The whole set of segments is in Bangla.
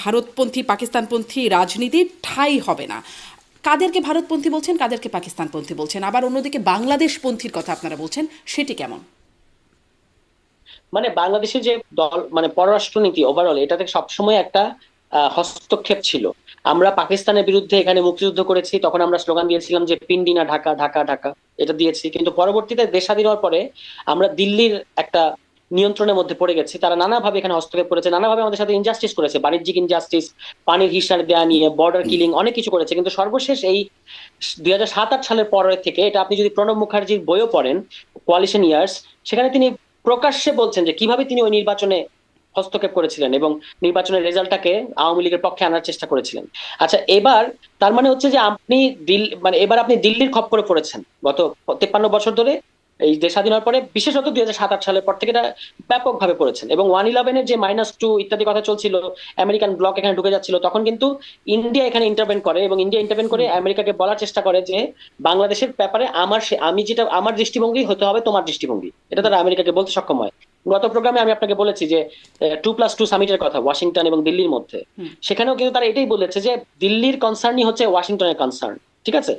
ভারতপন্থী পাকিস্তানপন্থী রাজনীতির ঠাঁই হবে না। কাদেরকে ভারতপন্থী বলছেন, কাদেরকে পাকিস্তানপন্থী বলছেন? আবার অন্যদিকে বাংলাদেশপন্থীর কথা আপনারা বলছেন, সেটি কেমন? মানে বাংলাদেশের যে দল, মানে পররাষ্ট্রনীতি ওভারঅল, এটাতে সবসময় একটা হস্তক্ষেপ ছিল। আমরা পাকিস্তানের বিরুদ্ধে এখানে মুক্তিযুদ্ধ করেছি, তখন আমরা স্লোগান দিয়েছিলাম যে পিন্ডি না ঢাকা, ঢাকা ঢাকা, এটা দিয়েছি। কিন্তু পরবর্তীতে দেশ স্বাধীন হওয়ার পরে আমরা দিল্লির একটা নিয়ন্ত্রণের মধ্যে পড়ে গেছি। তারা নানাভাবে এখানে হস্তক্ষেপ করেছে, নানাভাবে আমাদের সাথে ইনজাস্টিস করেছে, বাণিজ্যিক ইনজাস্টিস, পানির হিসাব দেওয়া নিয়ে, বর্ডার কিলিং, অনেক কিছু করেছে। কিন্তু সর্বশেষ এই 2007-8 সালের পরের থেকে, এটা আপনি যদি প্রণব মুখার্জির বইও পড়েন, কোয়ালিশন ইয়ার্স, সেখানে তিনি প্রকাশ্যে বলছেন যে কিভাবে তিনি ওই নির্বাচনে হস্তক্ষেপ করেছিলেন এবং নির্বাচনের রেজাল্টটাকে আওয়ামী লীগের পক্ষে আনার চেষ্টা করেছিলেন। আচ্ছা, এবার তার মানে হচ্ছে যে আপনি মানে এবার আপনি দিল্লির খপ্পরে পড়েছেন গত 53 বছর ধরে। এই দেশ স্বাধীন হওয়ার পরে, বিশেষত 2007-8 সালের পর থেকে এটা ব্যাপকভাবে পড়েছেন। এবং 111-এর যে -2 ইত্যাদি কথা চলছিল, আমেরিকান ব্লক এখানে ঢুকে যাচ্ছিল, তখন কিন্তু ইন্ডিয়া এখানে ইন্টারভেন করে, এবং ইন্ডিয়া ইন্টারভেন করে আমেরিকাকে বলার চেষ্টা করে যে বাংলাদেশের ব্যাপারে আমি যেটা, আমার দৃষ্টিভঙ্গি হতে হবে তোমার দৃষ্টিভঙ্গি, এটা তারা আমেরিকাকে বলতে সক্ষম হয়। গত প্রোগ্রামে আমি আপনাকে বলেছি যে 2+2 সামিটের কথা ওয়াশিংটন এবং দিল্লির মধ্যে, সেখানেও কিন্তু তারা এটাই বলেছে যে দিল্লির কনসার্নই হচ্ছে ওয়াশিংটনের কনসার্ন। ঠিক আছে?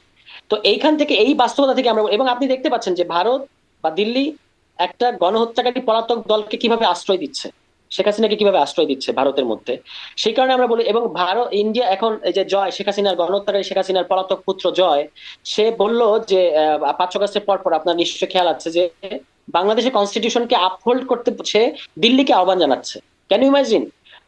তো এইখান থেকে, এই বাস্তবতা থেকে আমরা, এবং আপনি দেখতে পাচ্ছেন যে ভারত বা দিল্লি একটা গণহত্যাকারী পলাতক দলকে কিভাবে আশ্রয় দিচ্ছে, শেখ হাসিনাকে কিভাবে আশ্রয় দিচ্ছে ভারতের মধ্যে। সেই কারণে আমরা বলি, এবং ভারত ইন্ডিয়া এখন এই যে জয়, শেখ হাসিনার গণহত্যাকারী শেখ হাসিনার পলাতক পুত্র জয়, সে বলল যে 5 আগস্টের পর পর আপনার নিশ্চয়ই খেয়াল আছে যে বাংলাদেশের কনস্টিটিউশনকে আপহোল্ড করতে সে দিল্লিকে আহ্বান জানাচ্ছে। Can you imagine?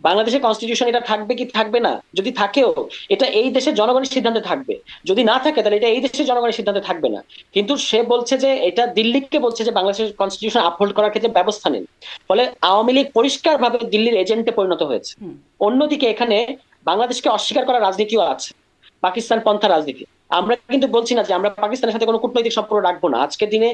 বাংলাদেশের কনস্টিটিউশন এটা থাকবে কি থাকবে না, যদি থাকেও এটা এই দেশের জনগণের সিদ্ধান্তে থাকবে, যদি না থাকে তাহলে এটা এই দেশের জনগণের সিদ্ধান্তে থাকবে না। কিন্তু সে বলছে যে এটা দিল্লিকে বলছে যে বাংলাদেশের কনস্টিটিউশন আপহোল্ড করার ক্ষেত্রে ব্যবস্থা নিন। ফলে আওয়ামী লীগ পরিষ্কার ভাবে দিল্লির এজেন্টে পরিণত হয়েছে। অন্যদিকে এখানে বাংলাদেশকে অস্বীকার করার রাজনীতিও আছে, পাকিস্তান পন্থা রাজনীতি। আমরা কিন্তু বলছি না যে আমরা পাকিস্তানের সাথে কোনো কূটনৈতিক সম্পর্ক রাখবো না, আজকের দিনে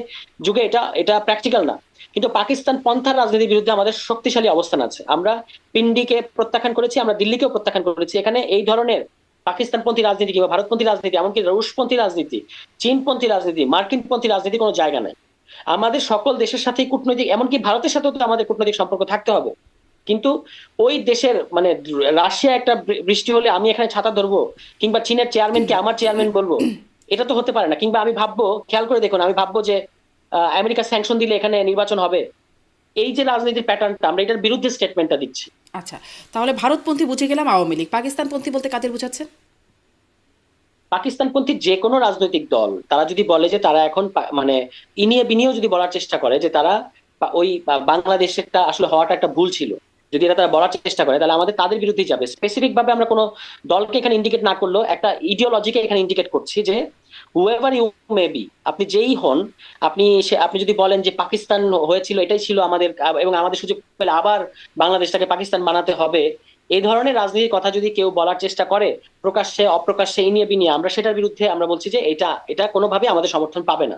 যুগে এটা এটা প্র্যাকটিক্যাল না। কিন্তু পাকিস্তান পন্থার রাজনীতির বিরুদ্ধে আমাদের শক্তিশালী অবস্থান আছে। আমরা পিন্ডিকে প্রত্যাখ্যান করেছি, আমরা দিল্লিকেও প্রত্যাখ্যান করেছি। এখানে এই ধরনের পাকিস্তানপন্থী রাজনীতি কিংবা ভারতপন্থী রাজনীতি, এমনকি রুশপন্থী রাজনীতি, চীনপন্থী রাজনীতি, মার্কিনপন্থী রাজনীতি কোনো জায়গা নাই। আমাদের সকল দেশের সাথেই কূটনৈতিক, এমনকি ভারতের সাথেও তো আমাদের কূটনৈতিক সম্পর্ক থাকতে হবে। কিন্তু ওই দেশের, মানে রাশিয়া একটা বৃষ্টি হলে আমি এখানে ছাতা ধরবো, কিংবা চীনের চেয়ারম্যানকে আমার চেয়ারম্যান বলবো, এটা তো হতে পারে না। কিংবা আমি ভাববো, খেয়াল করে দেখুন, আমি ভাববো যে আমেরিকা স্যাংশন দিলে এখানে নির্বাচন হবে। এই যে রাজনীতির প্যাটার্নটা, আমরা এটার বিরুদ্ধে স্টেটমেন্টটা দিচ্ছি। আচ্ছা, তাহলে ভারতপন্থী বুঝে গেলাম আওয়ামী লীগ, পাকিস্তানপন্থী বলতে কাদের বোঝাচ্ছেন? পাকিস্তানপন্থী যে কোনো রাজনৈতিক দল, তারা যদি বলে যে তারা এখন মানে ইনিয়ে বিনিয়েও যদি বলার চেষ্টা করে যে তারা ওই বাংলাদেশেরটা আসলে হওয়াটা একটা ভুল ছিল, যদি এটা তারা বলার চেষ্টা করে, তাহলে আমাদের তাদের বিরুদ্ধেই যাবে। স্পেসিফিক ভাবে আমরা কোনো দলকে এখানে ইন্ডিকেট না করলেও একটা ইডিওলজিকে এখানে ইন্ডিকেট করছি যে হুএভার ইউ মে বি, আপনি যেই হন, আপনি যদি বলেন যে পাকিস্তান হয়েছিল, এটাই ছিল আমাদের, এবং আমাদের সুযোগ পেলে আবার বাংলাদেশটাকে পাকিস্তান বানাতে হবে, এই ধরনের রাজনীতির কথা যদি কেউ বলার চেষ্টা করে প্রকাশ্যে অপ্রকাশ্যে, এই নিয়ে বিনিয়ে, আমরা সেটার বিরুদ্ধে আমরা বলছি যে এটা এটা কোনোভাবে আমাদের সমর্থন পাবে না।